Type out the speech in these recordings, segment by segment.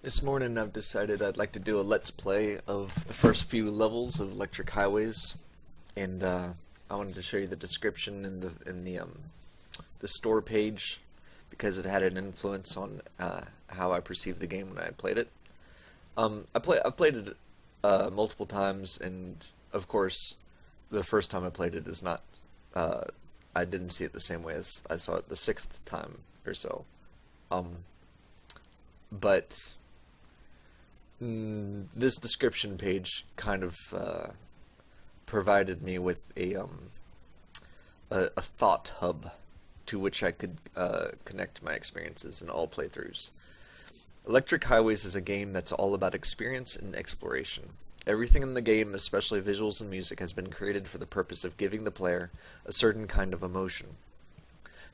This morning I've decided I'd like to do a let's play of the first few levels of Electric Highways, and I wanted to show you the description in the store page because it had an influence on how I perceived the game when I played it. I've played it multiple times, and of course, the first time I played it is not. I didn't see it the same way as I saw it the sixth time or so. But this description page kind of provided me with a thought hub to which I could connect my experiences in all playthroughs. Electric Highways is a game that's all about experience and exploration. Everything in the game, especially visuals and music, has been created for the purpose of giving the player a certain kind of emotion.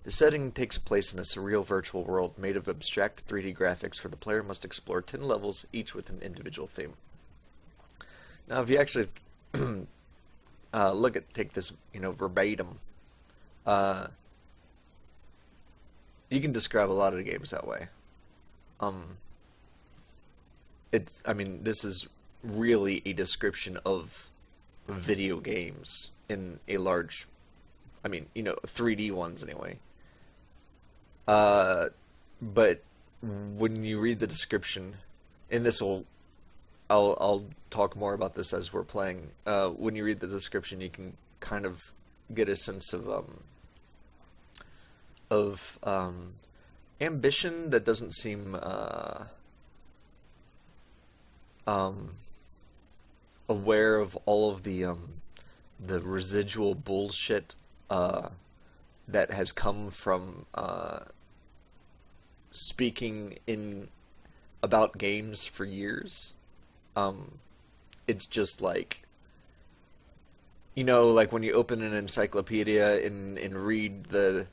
The setting takes place in a surreal virtual world made of abstract 3D graphics where the player must explore 10 levels, each with an individual theme. Now, if you actually take this, verbatim, you can describe a lot of the games that way. This is really a description of video games in a large, 3D ones anyway. But when you read the description, and I'll talk more about this as we're playing. When you read the description, you can kind of get a sense of ambition that doesn't seem aware of all of the residual bullshit that has come from speaking about games for years. It's just like when you open an encyclopedia and read the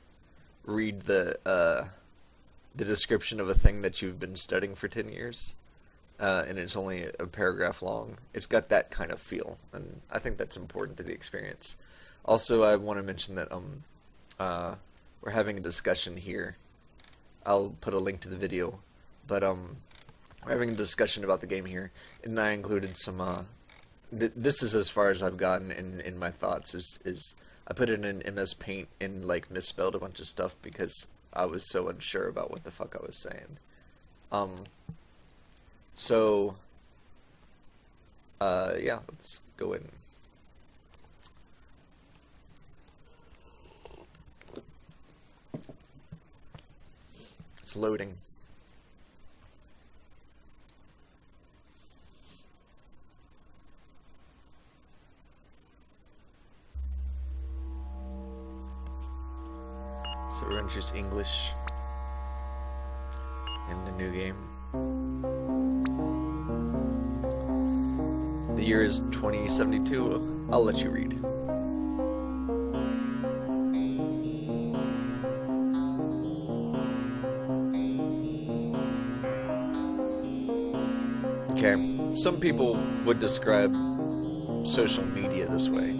description of a thing that you've been studying for 10 years, and it's only a paragraph long. It's got that kind of feel, and I think that's important to the experience. Also, I want to mention that we're having a discussion here. I'll put a link to the video, but we're having a discussion about the game here, and I included some. This is as far as I've gotten in my thoughts. Is I put it in MS Paint and misspelled a bunch of stuff because I was so unsure about what the fuck I was saying. Yeah, let's go in. It's loading. So we're going to choose English in the new game. The year is 2072. I'll let you read. Okay, some people would describe social media this way,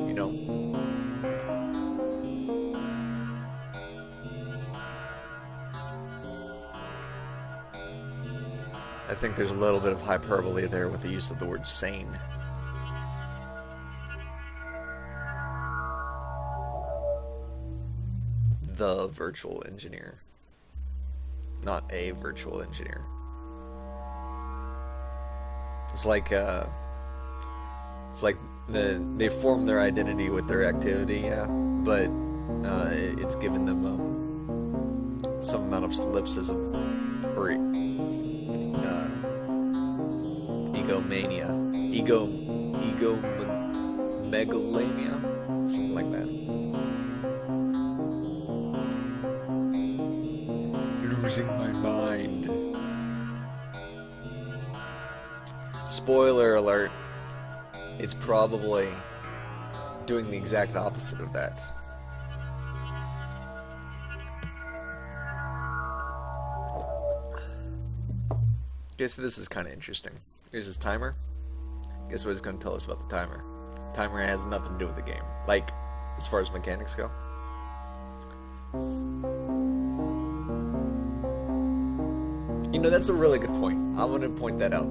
I think there's a little bit of hyperbole there with the use of the word sane. The virtual engineer, not a virtual engineer. It's like they form their identity with their activity, yeah, but it's given them some amount of solipsism or egomania, megalomania, something like that. Losing my mind. Spoiler alert, it's probably doing the exact opposite of that. Okay, so this is kind of interesting. Here's his timer. Guess what it's going to tell us about the timer? Timer has nothing to do with the game. As far as mechanics go. You know, that's a really good point. I want to point that out.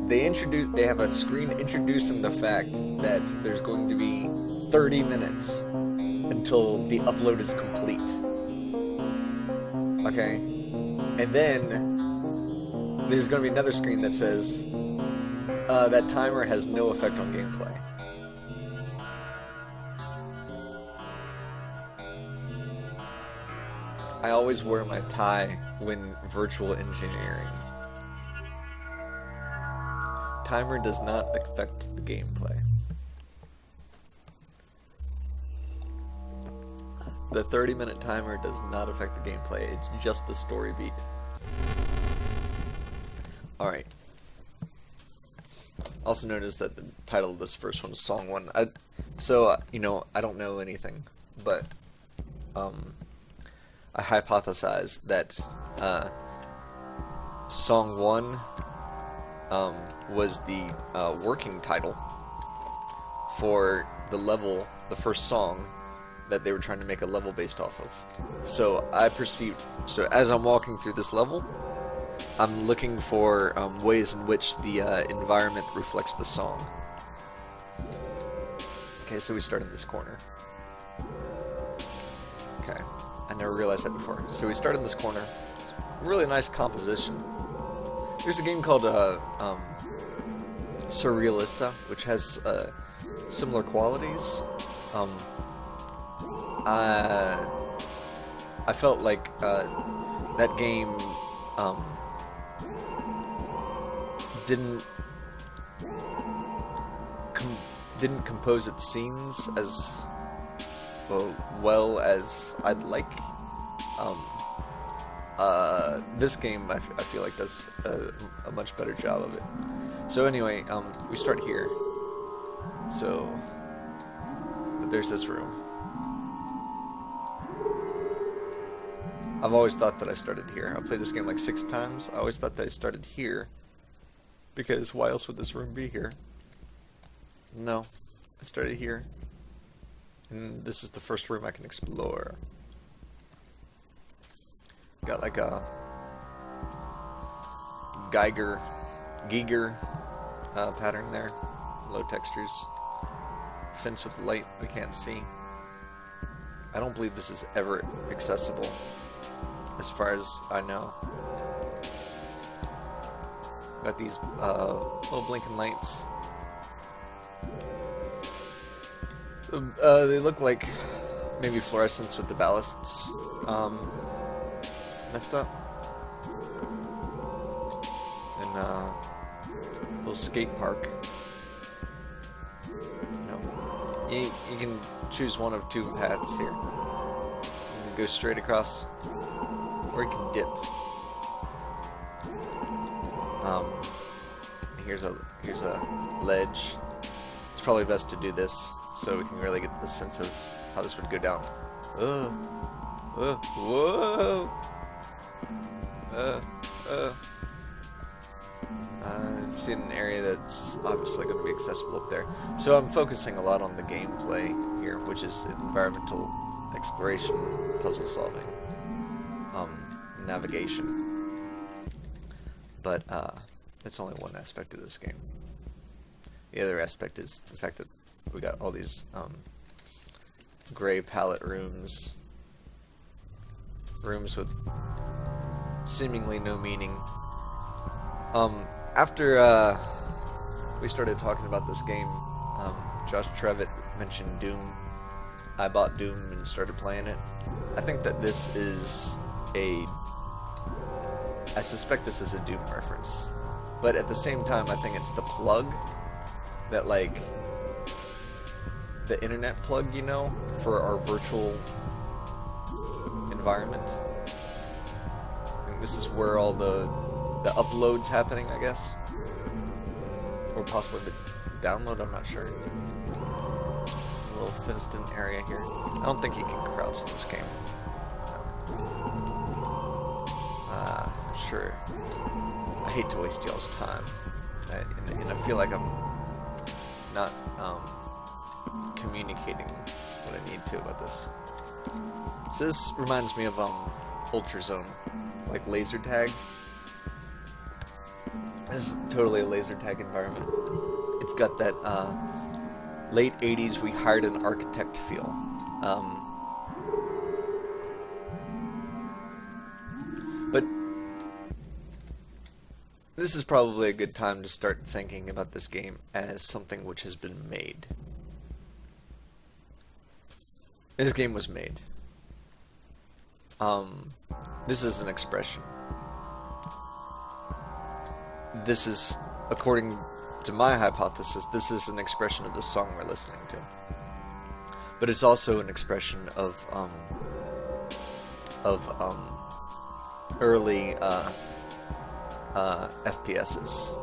They have a screen introducing the fact that there's going to be 30 minutes until the upload is complete. Okay? And then there's going to be another screen that says that timer has no effect on gameplay. I always wear my tie when virtual engineering. Timer does not affect the gameplay. The 30-minute timer does not affect the gameplay. It's just a story beat. Alright. Also notice that the title of this first one is Song1. You know, I don't know anything, but I hypothesize that Song1 was the working title for the level, the first song that they were trying to make a level based off of. So as I'm walking through this level, I'm looking for ways in which the environment reflects the song. Okay, so we start in this corner. Okay, I never realized that before. So we start in this corner. It's really nice composition. There's a game called Surrealista, which has similar qualities. I felt like that game didn't compose its scenes as well as I'd like. This game I feel like does a much better job of it. So anyway, we start here. So, but there's this room. I've always thought that I started here. I've played this game like 6 times. I always thought that I started here, because why else would this room be here? No, I started here. And this is the first room I can explore. Got like a Geiger pattern there. Low textures. Fence with light we can't see. I don't believe this is ever accessible, as far as I know. Got these little blinking lights. They look like maybe fluorescents with the ballasts messed up. And little skate park. You can choose one of 2 paths here. You can go straight across, or you can dip. Here's a ledge. It's probably best to do this so we can really get the sense of how this would go down. Whoa! It's in an area that's obviously going to be accessible up there. So I'm focusing a lot on the gameplay here, which is environmental exploration, puzzle solving, navigation. But that's only one aspect of this game. The other aspect is the fact that we got all these gray palette rooms with seemingly no meaning. After we started talking about this game, Josh Trevitt mentioned Doom. I bought Doom and started playing it. I think that this is I suspect this is a Doom reference. But at the same time, I think it's the plug that, like, the internet plug, you know, for our virtual environment. And this is where all the upload's happening, I guess. Or possibly the download, I'm not sure. A little fenced-in area here. I don't think you can crouch in this game. Sure. I hate to waste y'all's time. And I feel like I'm not communicating what I need to about this. So this reminds me of Ultra Zone, like laser tag. This is totally a laser tag environment. It's got that late 80s we hired an architect feel. But this is probably a good time to start thinking about this game as something which has been made. This game was made. This is an expression. This is, according to my hypothesis, this is an expression of the song we're listening to. But it's also an expression of early FPSs,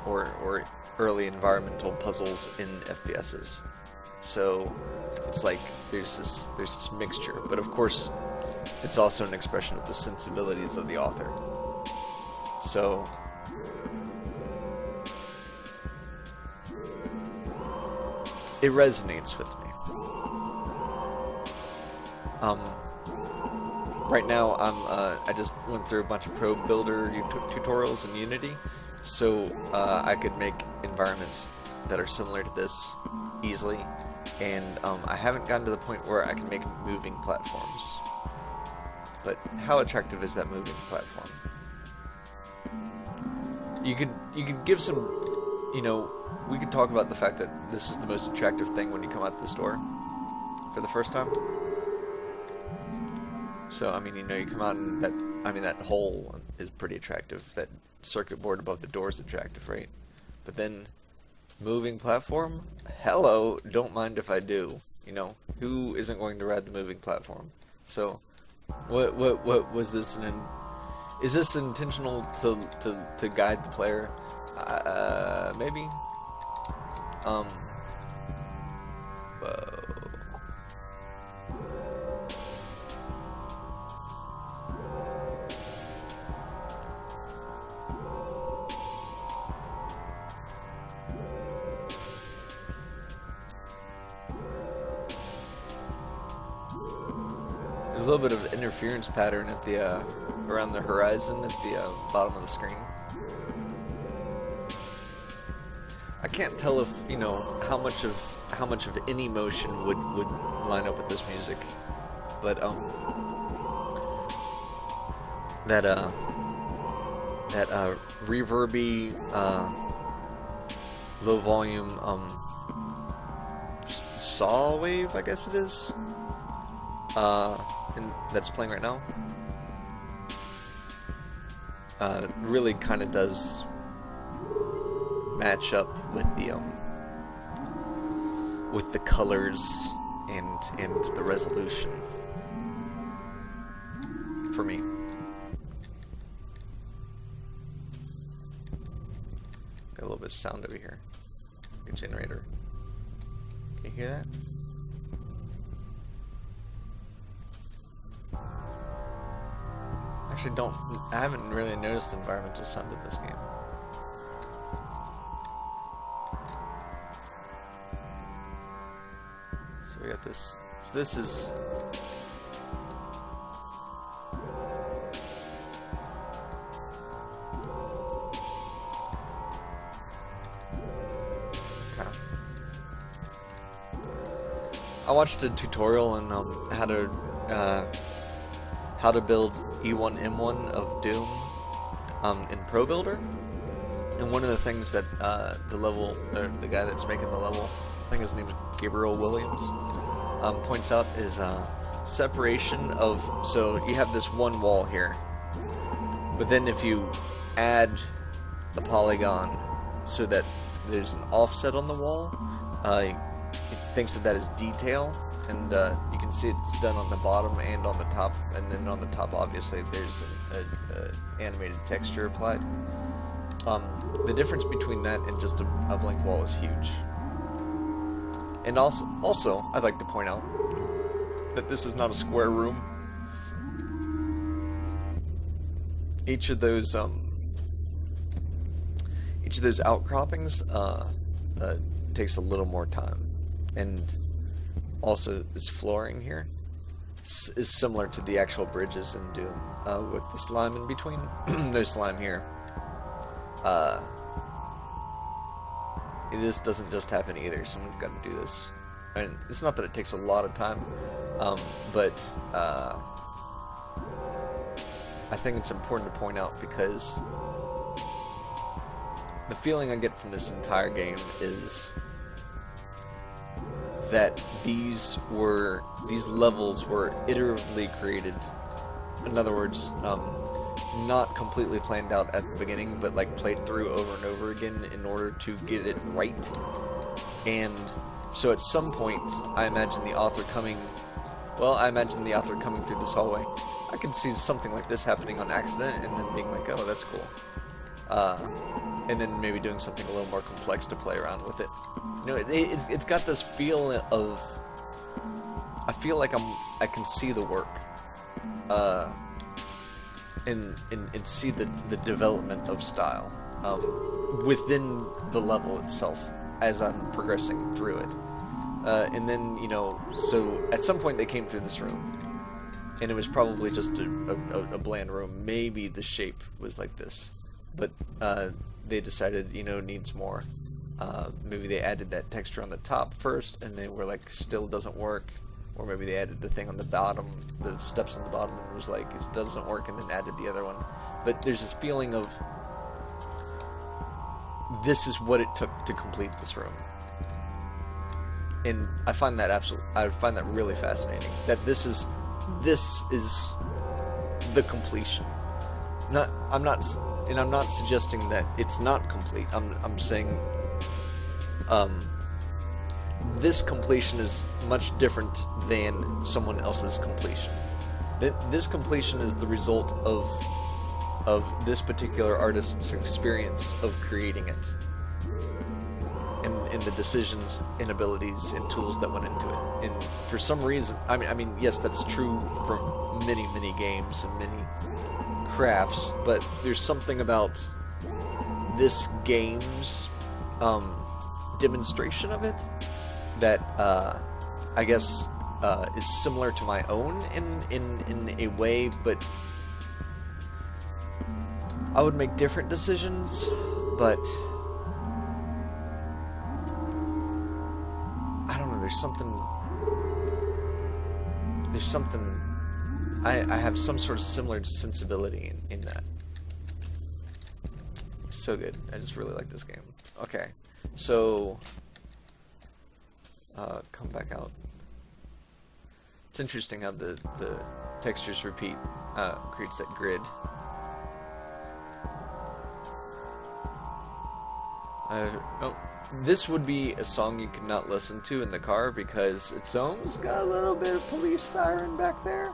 or early environmental puzzles in FPSs. So it's like there's this mixture, but of course it's also an expression of the sensibilities of the author. So it resonates with me. Right now I just went through a bunch of probe builder tutorials in Unity, so I could make environments that are similar to this easily, and I haven't gotten to the point where I can make moving platforms. But how attractive is that moving platform? You could give some, we could talk about the fact that this is the most attractive thing when you come out this door for the first time. So, I mean, you come out and that hole is pretty attractive. That circuit board above the door is attractive, right? But then, moving platform? Hello, don't mind if I do. Who isn't going to ride the moving platform? So, what was this is this intentional to guide the player? Maybe. Whoa. There's a little bit of interference pattern at the around the horizon at the bottom of the screen. I can't tell if how much of any motion would line up with this music, but that reverby low volume saw wave, I guess it is, and that's playing right now. Really kind of does match up with the colors and the resolution for me. Got a little bit of sound over here, like a generator. Can you hear that? Actually, I haven't really noticed environmental sound in this game. So we got this. So this is okay. I watched a tutorial on how to build E1M1 of Doom in Pro Builder, and one of the things that the guy that's making the level, I think his name's Gabriel Williams, points out is separation of, so you have this one wall here, but then if you add the polygon so that there's an offset on the wall, it thinks that is detail, and you can see it's done on the bottom and on the top, and then on the top obviously there's an animated texture applied. The difference between that and just a blank wall is huge. And also, I'd like to point out that this is not a square room. Each of those outcroppings takes a little more time, and also this flooring here is similar to the actual bridges in Doom, with the slime in between. No slime here. this doesn't just happen either. Someone's got to do this. And it's not that it takes a lot of time, but I think it's important to point out because the feeling I get from this entire game is that these levels were iteratively created. In other words, not completely planned out at the beginning, but like played through over and over again in order to get it right. And so at some point, I imagine the author coming through this hallway. I could see something like this happening on accident and then being like, oh, that's cool. And then maybe doing something a little more complex to play around with it. You know, it's got this feel of, I feel like I can see the work. And see the development of style within the level itself as I'm progressing through it. And then, you know, so at some point they came through this room, and it was probably just a bland room. Maybe the shape was like this, but they decided, you know, needs more. Maybe they added that texture on the top first, and they were like, still doesn't work. Or maybe they added the thing on the bottom, the steps on the bottom, and was like, it doesn't work, and then added the other one. But there's this feeling of, this is what it took to complete this room. And I find that really fascinating. That this is the completion. I'm not suggesting that it's not complete. I'm saying, this completion is much different than someone else's completion. This completion is the result of this particular artist's experience of creating it, and the decisions and abilities and tools that went into it. And for some reason, I mean, yes, that's true for many games and many crafts, but there's something about this game's demonstration of it that I guess is similar to my own in a way, but I would make different decisions, but I don't know, there's something I have some sort of similar sensibility in that. So good. I just really like this game. Okay, so come back out. It's interesting how the textures repeat, creates that grid. Oh, this would be a song you could not listen to in the car because it's almost got a little bit of police siren back there.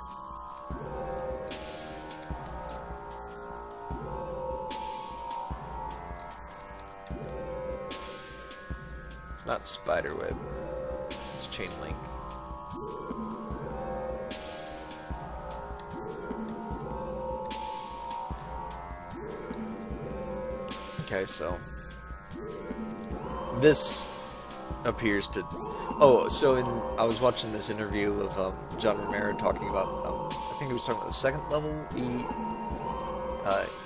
It's not spiderweb. It's chain link. Okay, so this appears to. Oh, so I was watching this interview of John Romero talking about. I think he was talking about the second level,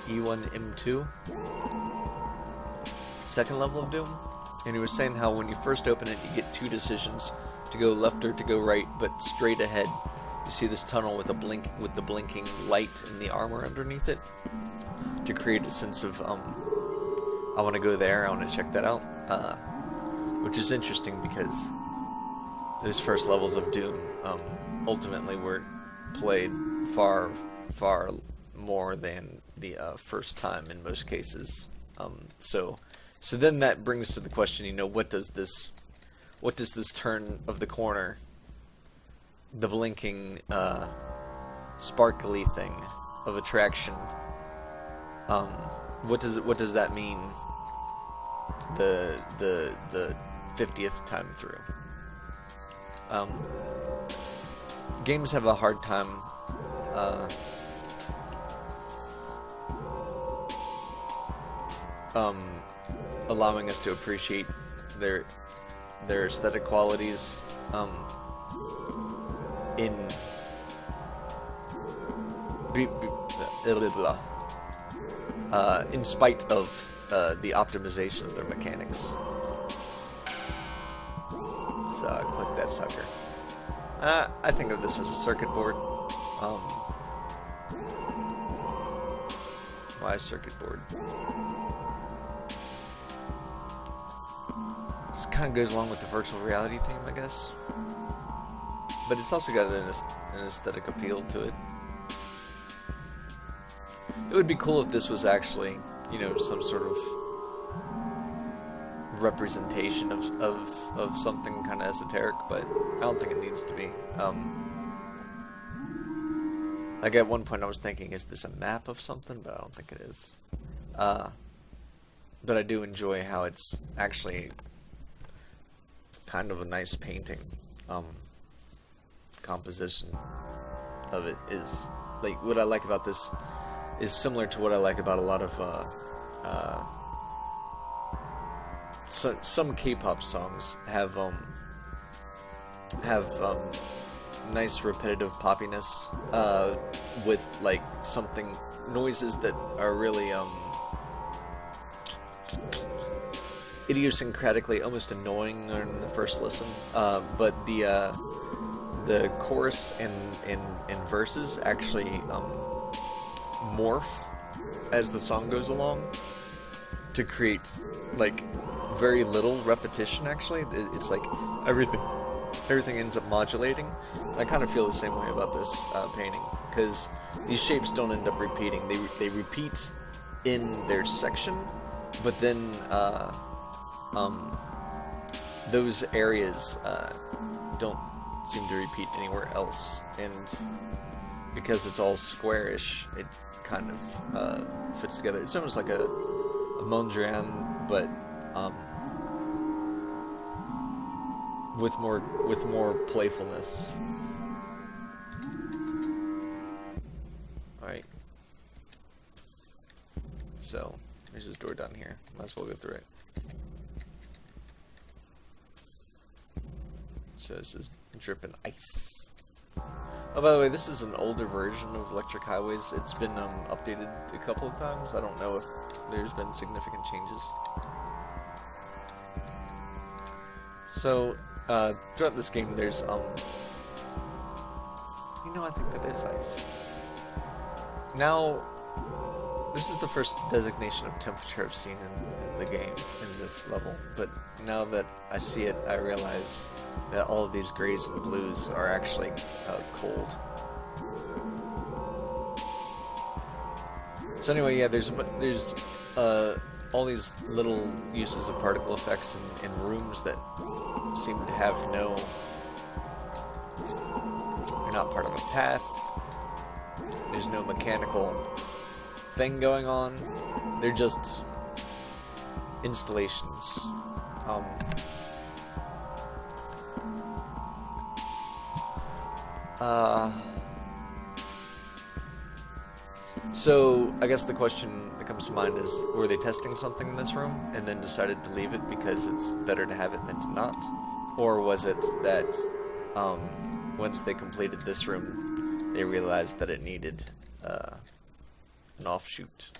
E1 M2, second level of Doom. And he was saying how when you first open it, you get two decisions, to go left or to go right, but straight ahead, you see this tunnel with the blinking light and the armor underneath it, to create a sense of, I want to go there, I want to check that out, which is interesting because those first levels of Doom, ultimately were played far more than the first time in most cases, So then that brings to the question, you know, what does this turn of the corner, the blinking, sparkly thing of attraction, what does that mean the 50th time through? Games have a hard time allowing us to appreciate their aesthetic qualities in spite of the optimization of their mechanics. So I click that sucker. I think of this as a circuit board. Why circuit board? This kind of goes along with the virtual reality theme, I guess. But it's also got an aesthetic appeal to it. It would be cool if this was actually, you know, some sort of representation of something kind of esoteric, but I don't think it needs to be. Like at one point I was thinking, is this a map of something? But I don't think it is. But I do enjoy how it's actually kind of a nice painting. Composition of it is, like, what I like about this is similar to what I like about a lot of some K-pop songs have nice repetitive poppiness with like something noises that are really idiosyncratically almost annoying on the first listen, but the chorus and verses actually morph as the song goes along to create like very little repetition. Actually, it's like everything ends up modulating. I kind of feel the same way about this painting, because these shapes don't end up repeating. They repeat in their section, but then those areas don't seem to repeat anywhere else, and because it's all squarish, it kind of fits together. It's almost like a Mondrian, but with more playfulness. Alright. So, there's this door down here. Might as well go through it. So this is dripping ice. Oh, by the way, this is an older version of Electric Highways. It's been updated a couple of times. I don't know if there's been significant changes. So, throughout this game, there's, you know, I think that is ice. Now, this is the first designation of temperature I've seen in the game, in this level, but now that I see it, I realize that all of these grays and blues are actually cold. So anyway, yeah, there's all these little uses of particle effects in rooms that seem to have no... You're not part of a path. There's no mechanical thing going on. They're just installations. So I guess the question that comes to mind is, were they testing something in this room and then decided to leave it because it's better to have it than to not? Or was it that once they completed this room, they realized that it needed an offshoot?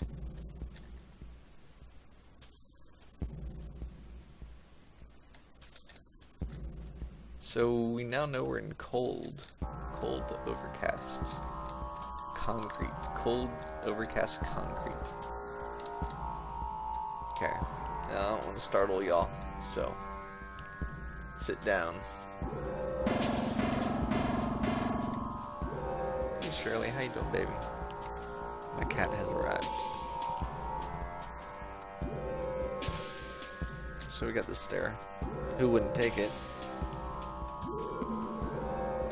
So we now know we're in cold, overcast concrete. Cold, overcast concrete. Okay, now I don't want to startle y'all, so sit down. Hey Shirley, how you doing, baby? My cat has arrived. So we got the stair. Who wouldn't take it?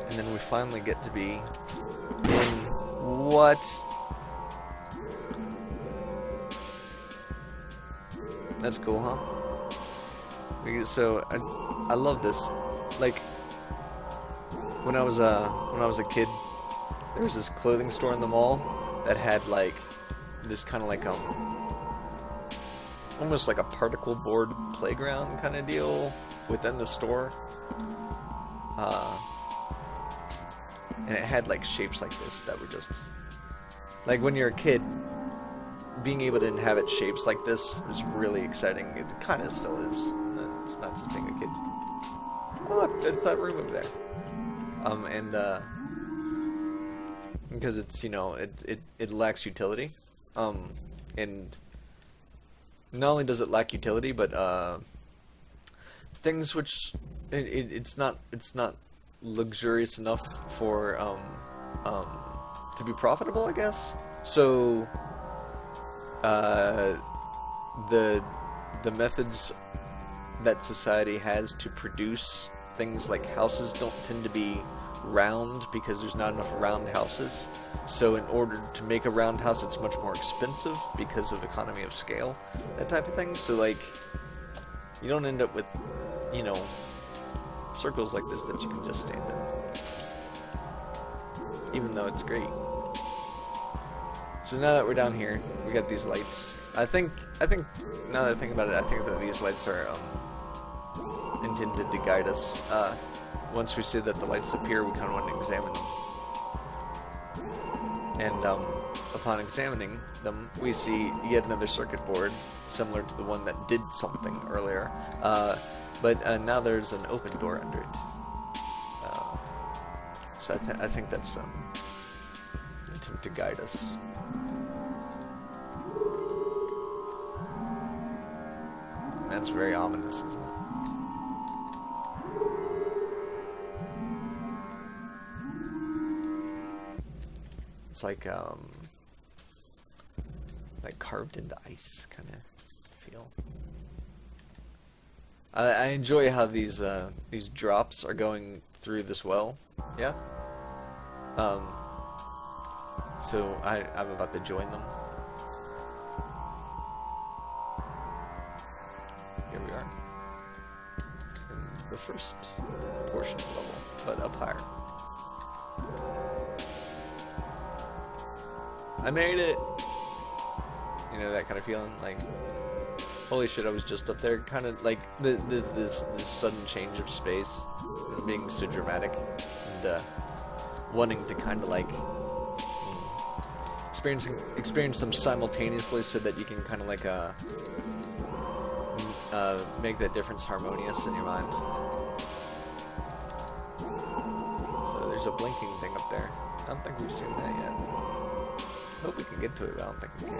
And then we finally get to be in what? That's cool, huh? So I love this. Like when I was a kid, there was this clothing store in the mall that had like this kind of like almost like a particle board playground kind of deal within the store. And it had like shapes like this that were just like, when you're a kid, being able to inhabit shapes like this is really exciting. It kind of still is. It's not just being a kid. Oh, look, it's that room over there. Because it's, you know, it lacks utility. And not only does it lack utility, but things which it's not luxurious enough for to be profitable, I guess. So the methods that society has to produce things like houses don't tend to be round because there's not enough round houses. So in order to make a round house, it's much more expensive because of economy of scale, that type of thing. So like, you don't end up with, you know, circles like this that you can just stand in, even though it's great. So now that we're down here, we got these lights. I think now that I think about it, I think that these lights are intended to guide us. Once we see that the lights appear, we kind of want to examine them. And upon examining them, we see yet another circuit board, similar to the one that did something earlier. But now there's an open door under it. So I think that's an attempt to guide us. That's very ominous, isn't it? It's like carved into ice kind of feel. I enjoy how these drops are going through this well. Yeah. So I'm about to join them. Here we are. In the first portion of the level, but up higher. I made it! You know, that kind of feeling, like, holy shit, I was just up there, kind of like this sudden change of space, and being so dramatic, and wanting to kind of like experience them simultaneously so that you can kind of like make that difference harmonious in your mind. So there's a blinking thing up there. I don't think we've seen that yet. I hope we can get to it, but I don't think we can.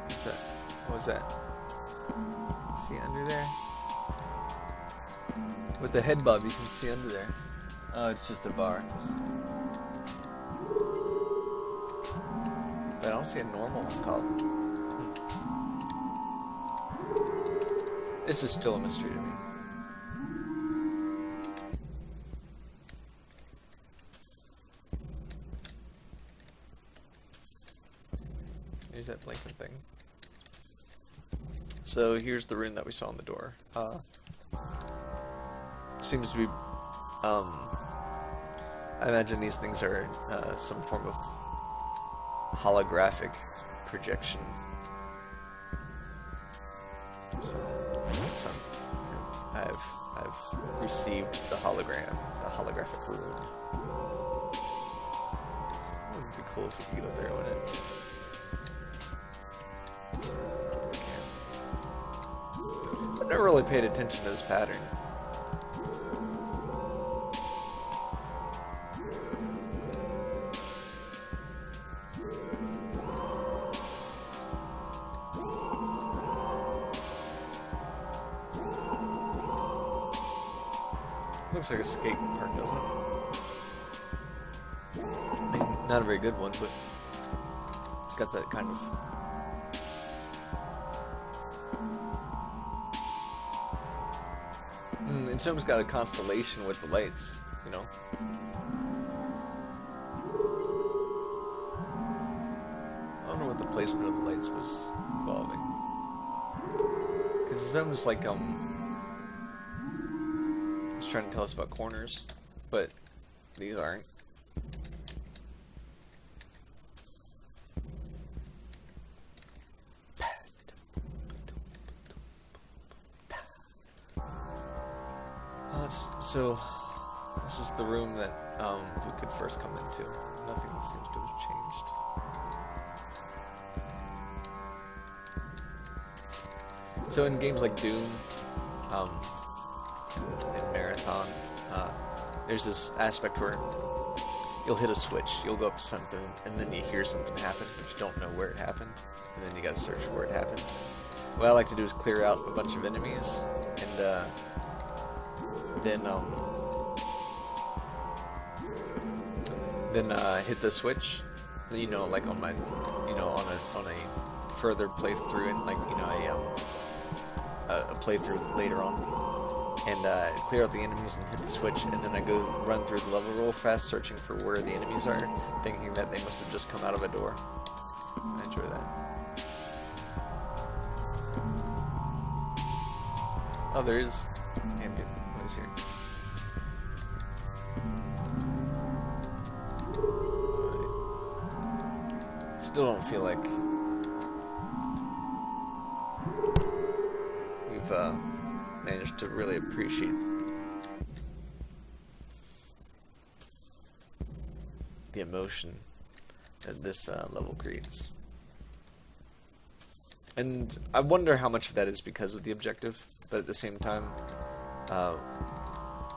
What's that? What was that? See under there? With the head bob, you can see under there. Oh, it's just a bar. But I don't see a normal on top. This is still a mystery to me. Here's that blinking thing. So here's the rune that we saw on the door. Seems to be, I imagine these things are some form of holographic projection. So I've received the hologram, the holographic rune. It would be cool if we could get up there, wouldn't it? I've never really paid attention to this pattern. Looks like a skate park, doesn't it? Not a very good one, but it's got that kind of... It's almost got a constellation with the lights, you know? I don't know what the placement of the lights was involving. Because it's almost like, it's trying to tell us about corners, but these aren't. So This is the room that we could first come into. Nothing seems to have changed. So in games like Doom and Marathon, there's this aspect where you'll hit a switch, you'll go up to something, and then you hear something happen, but you don't know where it happened, and then you gotta search where it happened. What I like to do is clear out a bunch of enemies, and then hit the switch. You know, like on my, you know, on a further playthrough, and like, you know, a playthrough later on, and clear out the enemies and hit the switch, and then I go run through the level real fast, searching for where the enemies are, thinking that they must have just come out of a door. I enjoy that. Oh, there is ambient noise here. Right. Still don't feel like we've managed to really appreciate the emotion that this level creates. And I wonder how much of that is because of the objective, but at the same time,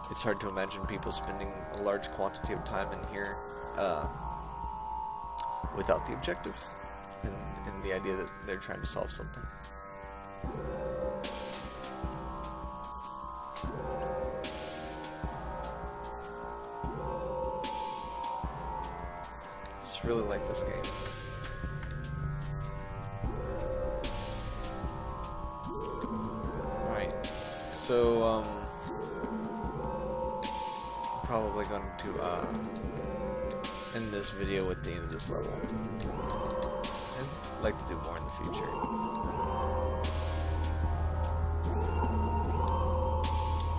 it's hard to imagine people spending a large quantity of time in here without the objective and the idea that they're trying to solve something. I just really like this game. So, I'm probably going to end this video with the end of this level. I'd like to do more in the future.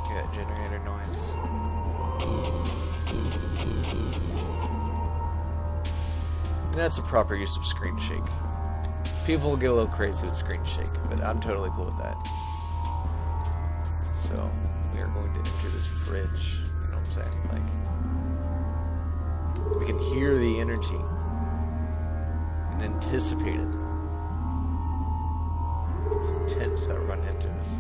Hear that generator noise? That's a proper use of screen shake. People get a little crazy with screen shake, but I'm totally cool with that. So, we are going to enter this fridge, you know what I'm saying? Like, we can hear the energy and anticipate it. It's intense that we're going to enter this.